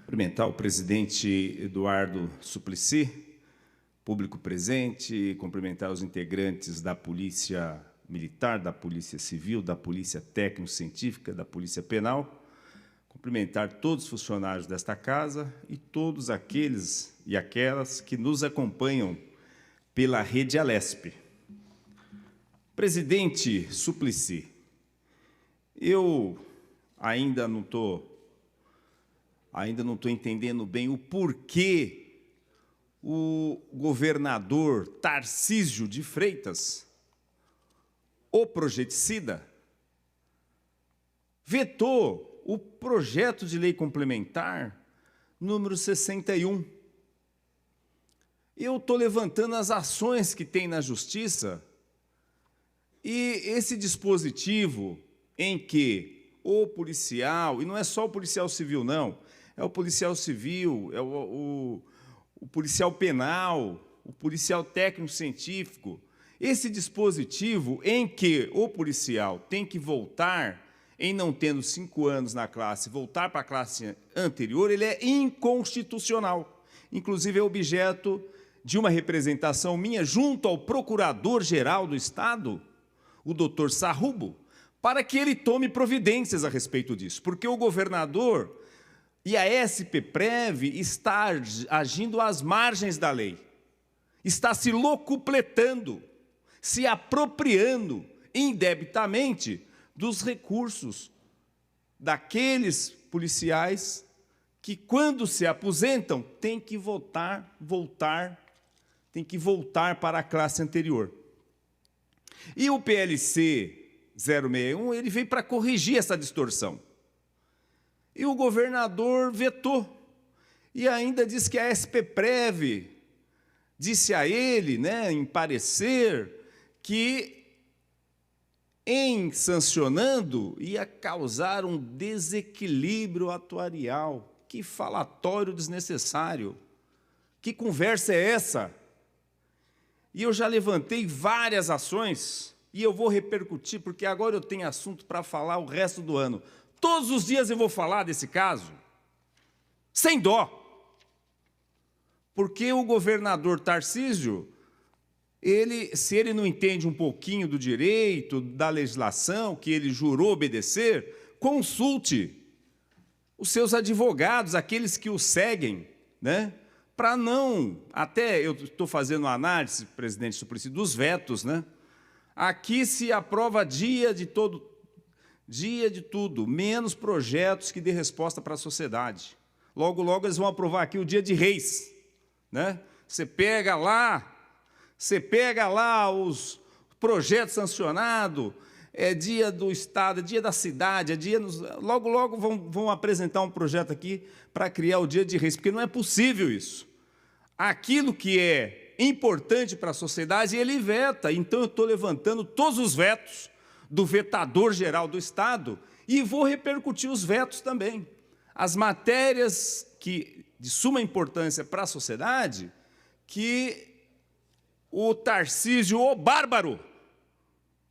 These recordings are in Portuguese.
Cumprimentar o presidente Eduardo Suplicy, público presente, cumprimentar os integrantes da Polícia Militar, da Polícia Civil, da Polícia Técnico-Científica, da Polícia Penal, cumprimentar todos os funcionários desta casa e todos aqueles e aquelas que nos acompanham pela rede Alesp. Presidente Suplicy, eu ainda não estou entendendo bem o porquê o governador Tarcísio de Freitas, o projeticida, vetou o projeto de lei complementar número 61. Eu estou levantando as ações que tem na Justiça e esse dispositivo em que o policial, e não é só o policial civil, não, é o policial civil, é o policial penal, o policial técnico-científico, esse dispositivo em que o policial tem que voltar, em não tendo 5 anos na classe, voltar para a classe anterior, ele é inconstitucional. Inclusive, é objeto de uma representação minha junto ao Procurador-Geral do Estado, o doutor Sarrubo, para que ele tome providências a respeito disso, porque o governador e a SP-Prev está agindo às margens da lei, está se locupletando, se apropriando indebitamente dos recursos daqueles policiais que, quando se aposentam, têm que voltar para a classe anterior. E o PLC 061, ele veio para corrigir essa distorção. E o governador vetou. E ainda diz que a SP-Prev disse a ele, em parecer, que em sancionando ia causar um desequilíbrio atuarial. Que falatório desnecessário. Que conversa é essa? E eu já levantei várias ações e eu vou repercutir, porque agora eu tenho assunto para falar o resto do ano. Todos os dias eu vou falar desse caso, sem dó, porque o governador Tarcísio, se ele não entende um pouquinho do direito, da legislação, que ele jurou obedecer, consulte os seus advogados, aqueles que o seguem, para não... Até eu estou fazendo uma análise, presidente Suplicy, dos vetos, Aqui se aprova dia de tudo, menos projetos que dê resposta para a sociedade. Logo, logo, eles vão aprovar aqui o dia de reis. Você pega lá os projetos sancionados, é dia do Estado, é dia da cidade, logo, logo vão apresentar um projeto aqui para criar o dia de reis, porque não é possível isso. Aquilo que é importante para a sociedade, ele veta. Então, eu estou levantando todos os vetos do vetador-geral do Estado e vou repercutir os vetos também. As matérias de suma importância para a sociedade, que o Tarcísio, o bárbaro,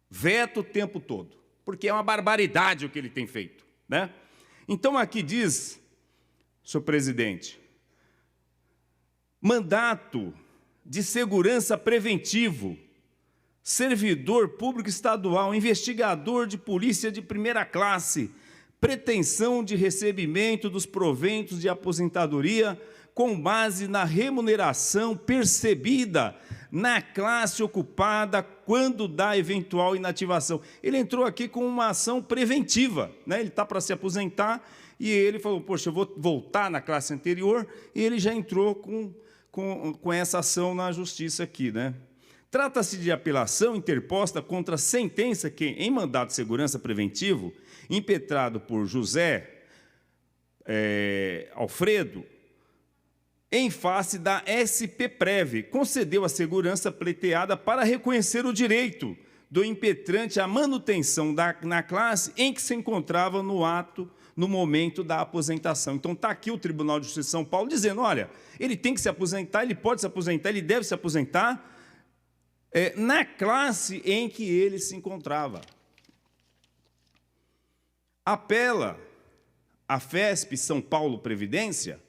veta o tempo todo, porque é uma barbaridade o que ele tem feito. Então, aqui diz, senhor presidente, mandato de segurança preventivo, servidor público estadual, investigador de polícia de primeira classe, pretensão de recebimento dos proventos de aposentadoria com base na remuneração percebida na classe ocupada quando da eventual inativação. Ele entrou aqui com uma ação preventiva, ele está para se aposentar e ele falou, poxa, eu vou voltar na classe anterior, e ele já entrou com essa ação na justiça aqui, Trata-se de apelação interposta contra a sentença que, em mandado de segurança preventivo, impetrado por José Alfredo, em face da SP-Prev, concedeu a segurança pleiteada para reconhecer o direito do impetrante à manutenção na classe em que se encontrava no momento da aposentação. Então, está aqui o Tribunal de Justiça de São Paulo dizendo, olha, ele tem que se aposentar, ele pode se aposentar, ele deve se aposentar, na classe em que ele se encontrava. Apela a FESP São Paulo Previdência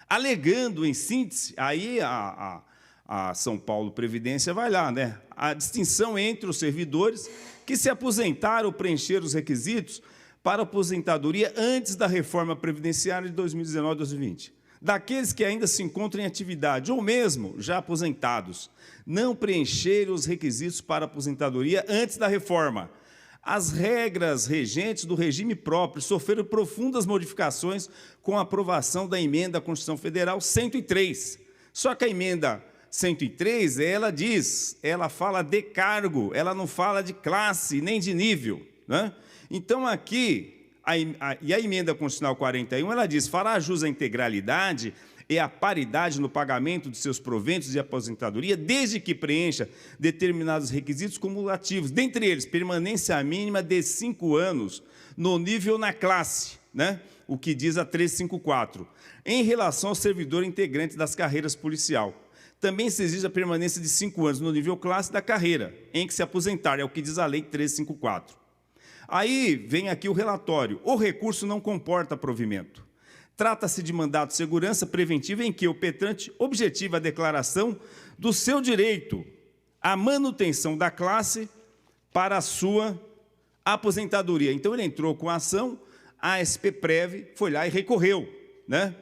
alegando, em síntese, aí a São Paulo Previdência vai lá, né? A distinção entre os servidores que se aposentaram ou preencheram os requisitos para aposentadoria antes da reforma previdenciária de 2019-2020. Daqueles que ainda se encontram em atividade, ou mesmo já aposentados, não preencheram os requisitos para aposentadoria antes da reforma. As regras regentes do regime próprio sofreram profundas modificações com a aprovação da emenda à Constituição Federal 103. Só que a emenda 103, ela fala de cargo, ela não fala de classe nem de nível, né? Então, aqui, a emenda constitucional 41, ela diz, fará jus à integralidade e à paridade no pagamento de seus proventos de aposentadoria, desde que preencha determinados requisitos cumulativos, dentre eles, permanência mínima de 5 anos no nível na classe, né? O que diz a 354, em relação ao servidor integrante das carreiras policial. Também se exige a permanência de 5 anos no nível classe da carreira, em que se aposentar, é o que diz a Lei 354. Aí vem aqui o relatório. O recurso não comporta provimento. Trata-se de mandato de segurança preventiva em que o petrante objetiva a declaração do seu direito à manutenção da classe para a sua aposentadoria. Então, ele entrou com a ação, a SPPrev foi lá e recorreu, né?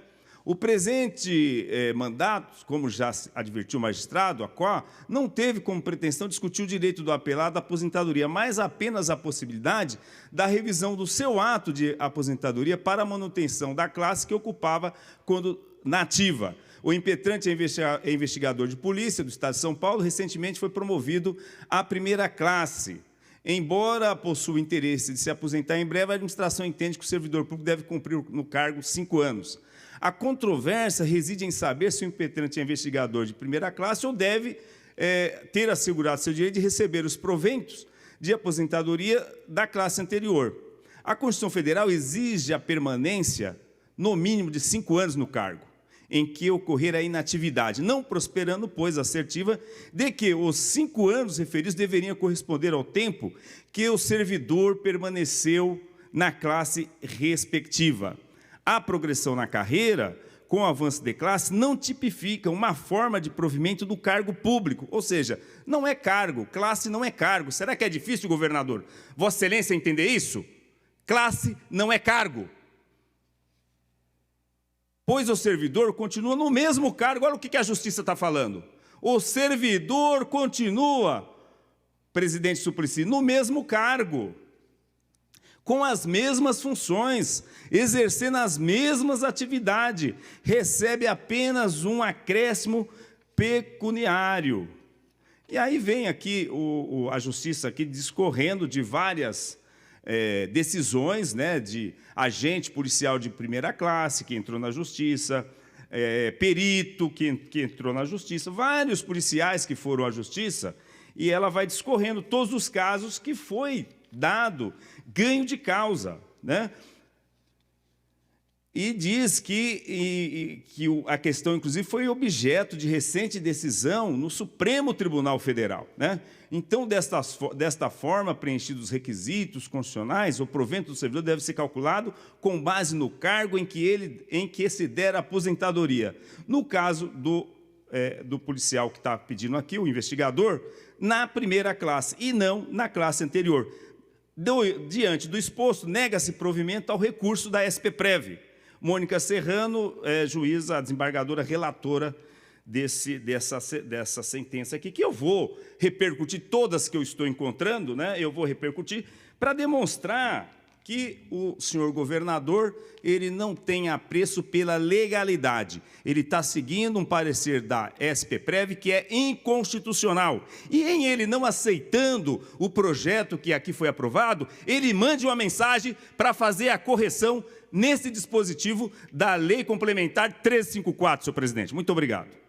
O presente mandato, como já advertiu o magistrado, a qual não teve como pretensão discutir o direito do apelado à aposentadoria, mas apenas a possibilidade da revisão do seu ato de aposentadoria para a manutenção da classe que ocupava quando na ativa. O impetrante é investigador de polícia do Estado de São Paulo, recentemente foi promovido à primeira classe. Embora possua interesse de se aposentar em breve, a administração entende que o servidor público deve cumprir no cargo 5 anos. A controvérsia reside em saber se o impetrante é investigador de primeira classe ou deve ter assegurado seu direito de receber os proventos de aposentadoria da classe anterior. A Constituição Federal exige a permanência, no mínimo, de 5 anos no cargo, em que ocorrer a inatividade, não prosperando, pois, assertiva de que os 5 anos referidos deveriam corresponder ao tempo que o servidor permaneceu na classe respectiva. A progressão na carreira, com o avanço de classe, não tipifica uma forma de provimento do cargo público, ou seja, não é cargo, classe não é cargo. Será que é difícil, governador, Vossa Excelência entender isso? Classe não é cargo. Pois o servidor continua no mesmo cargo. Olha o que a Justiça está falando. O servidor continua, presidente Suplicy, no mesmo cargo, com as mesmas funções, exercendo as mesmas atividades, recebe apenas um acréscimo pecuniário. E aí vem aqui a Justiça aqui discorrendo de várias decisões, né, de agente policial de primeira classe que entrou na Justiça, perito que entrou na Justiça, vários policiais que foram à Justiça, e ela vai discorrendo todos os casos que foi dado ganho de causa, né? E diz que a questão, inclusive, foi objeto de recente decisão no Supremo Tribunal Federal, né? Então, desta forma, preenchidos os requisitos constitucionais, o provento do servidor deve ser calculado com base no cargo em que se der a aposentadoria. No caso do policial que está pedindo aqui, o investigador, na primeira classe e não na classe anterior. Diante do exposto, nega-se provimento ao recurso da SPPrev. Mônica Serrano, juíza, desembargadora relatora dessa sentença aqui, que eu vou repercutir, todas que eu estou encontrando, né, eu vou repercutir, para demonstrar que o senhor governador ele não tem apreço pela legalidade. Ele está seguindo um parecer da SPPrev que é inconstitucional. E em ele não aceitando o projeto que aqui foi aprovado, ele mande uma mensagem para fazer a correção nesse dispositivo da Lei Complementar 354, senhor presidente. Muito obrigado.